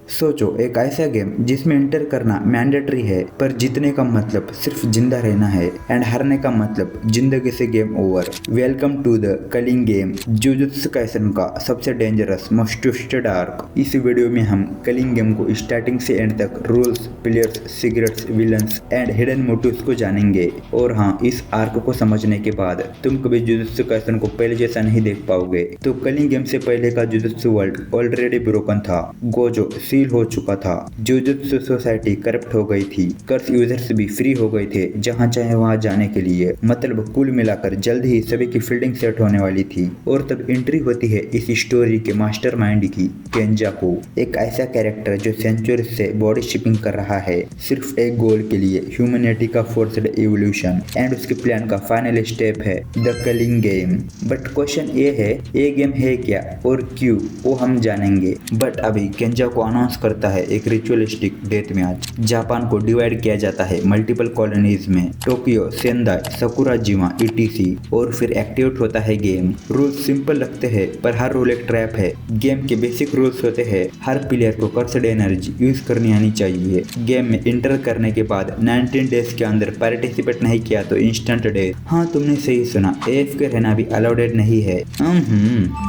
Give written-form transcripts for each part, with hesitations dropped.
सोचो, एक ऐसा गेम जिसमें एंटर करना मैंडेटरी है, पर जीतने का मतलब सिर्फ जिंदा रहना है एंड हारने का मतलब जिंदगी से game over. Welcome to the culling game, Jujutsu Kaisen का सबसे डेंजरस मोस्ट डार्क। इस वीडियो में हम कलिंग गेम को स्टार्टिंग से एंड तक rules, players, secrets, villains and hidden motives को जानेंगे। और हाँ, इस आर्क को समझने के बाद तुम कभी जुजुत्सु काइसन को पहले जैसा नहीं देख पाओगे। तो कलिंग गेम से पहले का जुजुत्सु वर्ल्ड ऑलरेडी ब्रोकन था, गोजो सील हो चुका था, जुजुत्सु सोसाइटी करप्ट हो गई थी, कर्स यूजर्स भी फ्री हो गए थे जहां चाहे वहां जाने के लिए। मतलब कुल मिलाकर जल्द ही सभी की फील्डिंग सेट होने वाली थी। और तब एंट्री होती है इस स्टोरी के मास्टरमाइंड की, केंजाकू। एक ऐसा कैरेक्टर जो सेंचुरी से बॉडी शिपिंग कर रहा है सिर्फ एक गोल के लिए, ह्यूमैनिटी का फोर्स्ड इवोल्यूशन। एंड उसके प्लान का फाइनल स्टेप है the culling game. But question ये है, ये गेम है क्या और क्यों, वो हम जानेंगे। बट अभी केंजाकू अनाउंस करता है एक रिचुअलिस्टिक डेथ मैच। जापान को डिवाइड किया जाता है मल्टीपल कॉलोनीज में, टोक्यो, सेंदाई, सकुराजिमा, ईटीसी। और फिर एक्टिवेट होता है गेम। रूल्स सिंपल लगते हैं पर हर रूल एक ट्रैप है। गेम के बेसिक रूल्स होते हैं, हर प्लेयर को कर्सड एनर्जी यूज करनी आनी चाहिए। गेम में इंटर करने के बाद 19 डेज के अंदर पार्टिसिपेट नहीं किया तो इंस्टेंट डेथ। हाँ, तुमने सही सुना, AFK रहना भी अलाउडेड नहीं है।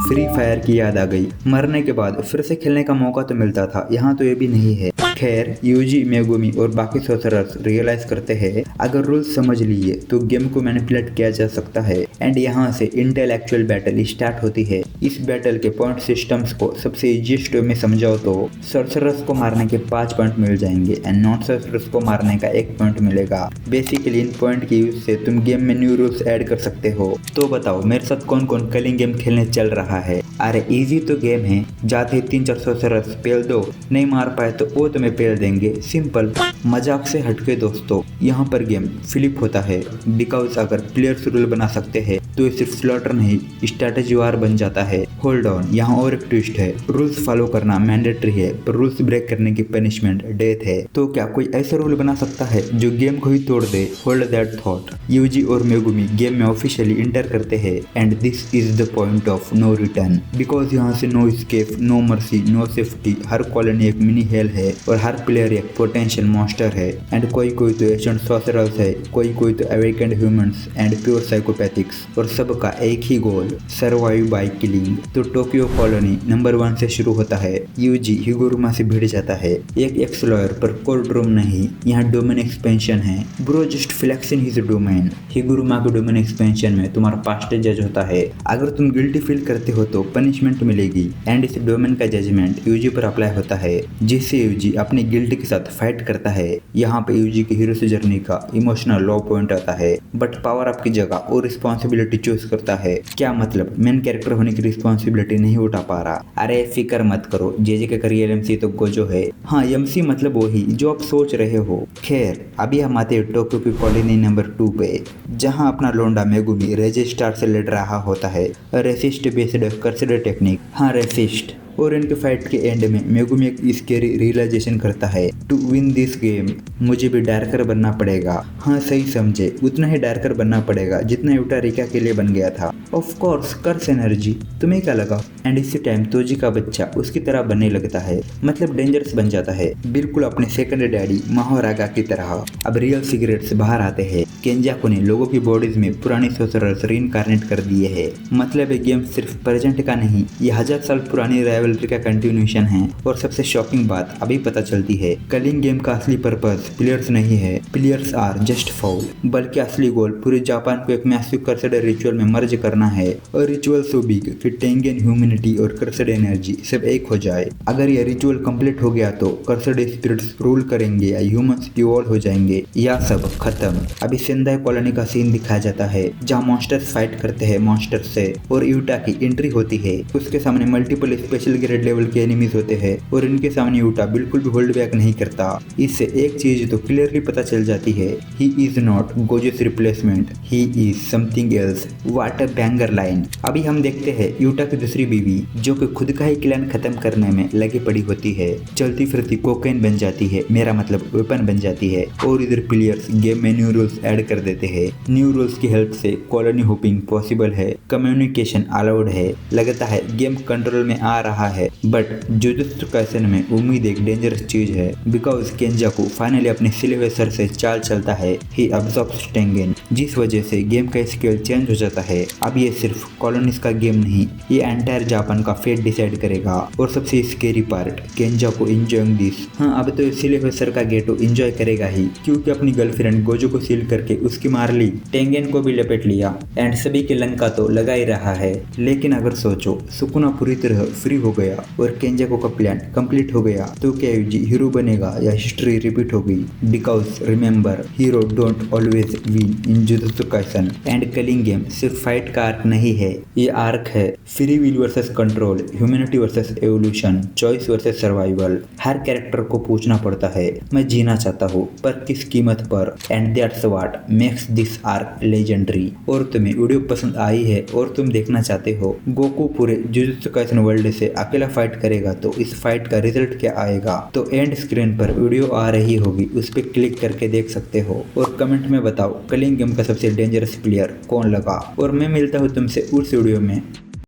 फ्री फायर की याद आ गई, मरने के बाद फिर से खेलने का मौका तो मिलता था, यहाँ तो ये भी नहीं है। खैर, यूजी, मेगुमी और बाकी सोर्सरर्स रियलाइज करते हैं अगर रूल्स समझ लिए तो गेम को मैनिपुलेट किया जा सकता है। एंड यहाँ से इंटेलेक्चुअल बैटल स्टार्ट होती है। इस बैटल के पॉइंट सिस्टम्स को सबसे इजीएस्ट वे में समझाओ तो सोर्सरर्स को मारने के 5 पॉइंट मिल जाएंगे एंड नॉन सोर्सरर्स को मारने का 1 पॉइंट मिलेगा। बेसिकली इन पॉइंट के यूज से तुम गेम में न्यू रूल्स ऐड कर सकते हो। तो बताओ मेरे साथ कौन कौन कलिंग गेम खेलने चल रहा है। अरे इजी तो गेम है, जाते ही 3-4 सोर्सरर्स पेल दो, नहीं मार पाए तो वो तुम्हें पेल देंगे, सिंपल। मजाक से हटके दोस्तों, यहाँ पर गेम फ्लिप होता है। बिकॉज अगर प्लेयर्स रूल बना सकते हैं तो ये सिर्फ स्लॉटर नहीं, स्ट्रैटेजी वार बन जाता है। होल्ड ऑन, यहाँ और एक ट्विस्ट है। रूल्स फॉलो करना मैंडेटरी है पर रूल्स ब्रेक करने की पनिशमेंट डेथ है। तो क्या कोई ऐसा रूल बना सकता है जो गेम को ही तोड़ दे? Hold that thought. यूजी और मेगुमी गेम में ऑफिशियली इंटर करते हैं and this is the point of no return. Because यहाँ से no escape, no mercy, no safety. हर कॉलोनी एक मिनी हेल है और हर प्लेयर एक पोटेंशियल मॉन्स्टर है। एंड कोई तो एशियंट सॉर्सरर्स है, कोई तो awakened humans and pure psychopathics. और सबका एक ही गोल, सर्वाइव बाय किलिंग। तो टोक्यो कॉलोनी नंबर 1 से शुरू होता है। यूजी हिगुरुमा से भिड़ जाता है, एक एक्स लॉयर पर कोर्ट रूम नहीं, यहाँ डोमेन एक्सपेंशन है। Bro just flexing his domain. Higuruma के डोमेन एक्सपेंशन में तुम्हारा पास्ट जज होता है। अगर तुम गिल्टी फील करते हो तो पनिशमेंट मिलेगी एंड इस डोमेन का जजमेंट यूजी पर अप्लाई होता है, जिससे यूजी अपनी गिल्ट के साथ फाइट करता है। यहाँ पे यूजी की हीरो से जर्नी का इमोशनल लो पॉइंट आता है। बट पावर अप की जगह और रिस्पॉन्सिबिलिटी चूज करता है। क्या मतलब, मेन कैरेक्टर होने की रिस्पॉन्सिबिलिटी नहीं उठा पा रहा? अरे फिक्र मत करो, जेजे का रियल एमसी तो गोजो है। हाँ, एमसी मतलब वही जो आप सोच रहे हो। खैर, अभी हम आते हैं टोक्यो की कॉलोनी नंबर 2 पे, जहाँ अपना लोंडा मेगुमी रजिस्ट्रार से लड़ रहा होता है। Resist based cursed technique. हाँ, रेसिस्ट। और इनके फाइट के एंड में मेगुमी एक स्कैरी रियलाइजेशन करता है, टू विन दिस गेम मुझे भी डार्कर बनना पड़ेगा। हाँ, सही समझे, उतना ही डार्कर बनना पड़ेगा जितना यूटारिका के लिए बन गया था। Of course, curse energy. तुम्हें क्या लगा? एंड इसी टाइम तोजी का बच्चा उसकी तरह बनने लगता है, मतलब डेंजरस बन जाता है, बिल्कुल अपने सेकंड डैडी महारागा की तरह। अब रियल सिगरेट्स बाहर आते हैं। केंजाकू ने लोगों की बॉडीज में पुरानी सोर्सरर्स रीइंकार्नेट कर दिए है। मतलब ये गेम सिर्फ प्रेजेंट का नहीं, ये 1000 साल पुरानी राइवलरी का कंटिन्यूएशन है। और सबसे शॉकिंग बात अभी पता चलती है, कलिंग गेम का असली पर्पस प्लेयर्स नहीं है, प्लेयर्स आर जस्ट फाउल। बल्कि असली गोल पूरे जापान को एक मैसिव कर्सड रिचुअल में मर्ज करना है। और रिचुअल सो बिग कि टेंगेन, ह्यूमैनिटी और कर्सड एनर्जी सब एक हो जाए। अगर यह रिचुअल कंप्लीट हो गया तो कर्सड स्पिरिट्स रूल करेंगे या ह्यूमंस इवॉल्व हो जाएंगे या सब खत्म। अभी सेंदाई कॉलोनी का सीन दिखाया जाता है, जहाँ मॉन्स्टर्स फाइट करते हैं मॉन्स्टर्स से और यूटा की एंट्री होती है। उसके सामने मल्टीपल स्पेशल ग्रेड लेवल के एनिमीज होते हैं और इनके सामने यूटा बिल्कुल भी होल्ड बैक नहीं करता। इससे एक चीज तो क्लियरली पता चल जाती है, he is not Gojo's replacement, he is something else. What a banger line. अभी हम देखते हैं यूटा की दूसरी बीवी, जो कि खुद का ही क्लैन खत्म करने में लगी पड़ी होती है, चलती फिरती कोकेन बन जाती है, मेरा मतलब वेपन बन जाती है। और इधर प्लेयर्स गेम में न्यू रूल्स ऐड कर देते हैं। न्यू रूल्स की हेल्प से कॉलोनी होपिंग पॉसिबल है, कम्युनिकेशन अलाउड है। लगता है गेम कंट्रोल में आ रहा रहा है, बट जुजुत्सु काइसेन में उम्मीद एक डेंजरस चीज है। बिकॉज केंजाकू फाइनली अपने सिले हुए सर से चाल चलता है, ही अब्सॉर्ब्स टेंगेन, जिस वजह से गेम का स्केल चेंज हो जाता है। अब ये सिर्फ कॉलोनीज का गेम नहीं, ये एंटायर जापान का फेट डिसाइड करेगा। और सबसे स्केरी पार्ट, केंजाकू एंजॉयिंग दिस। हाँ, अब तो सिले हुए सर का गेटो एंजॉय करेगा ही, क्योंकि अपनी गर्लफ्रेंड गोजो को सील करके उसकी मार ली, टेंगेन को भी लपेट लिया, एंड सभी के लंका तो लगा ही रहा है। लेकिन अगर सोचो, सुकुना पूरी तरह फ्री हो गया और केंजाकू का प्लान कंप्लीट हो गया, तो क्या यूजी हीरो बनेगा या हिस्ट्री रिपीट होगी? Because remember, hero don't always win in Jujutsu Kaisen, and culling game सिर्फ फाइट का आर्क नहीं है, ये आर्क है free will versus control, humanity versus evolution, choice versus survival. हर कैरेक्टर को पूछना पड़ता है, मैं जीना चाहता हूँ पर किस कीमत पर, and that's what makes this arc legendary. और तुम्हें वीडियो पसंद आई है और तुम देखना चाहते हो गोकू पूरे जुजुत्सु काइसेन वर्ल्ड से अकेला फाइट करेगा, तो इस फाइट का रिजल्ट क्या आएगा? तो एंड स्क्रीन पर वीडियो आ रही होगी, उस पर क्लिक करके देख सकते हो। और कमेंट में बताओ कलिंग गेम का सबसे डेंजरस प्लेयर कौन लगा। और मैं मिलता हूँ तुमसे उस वीडियो में।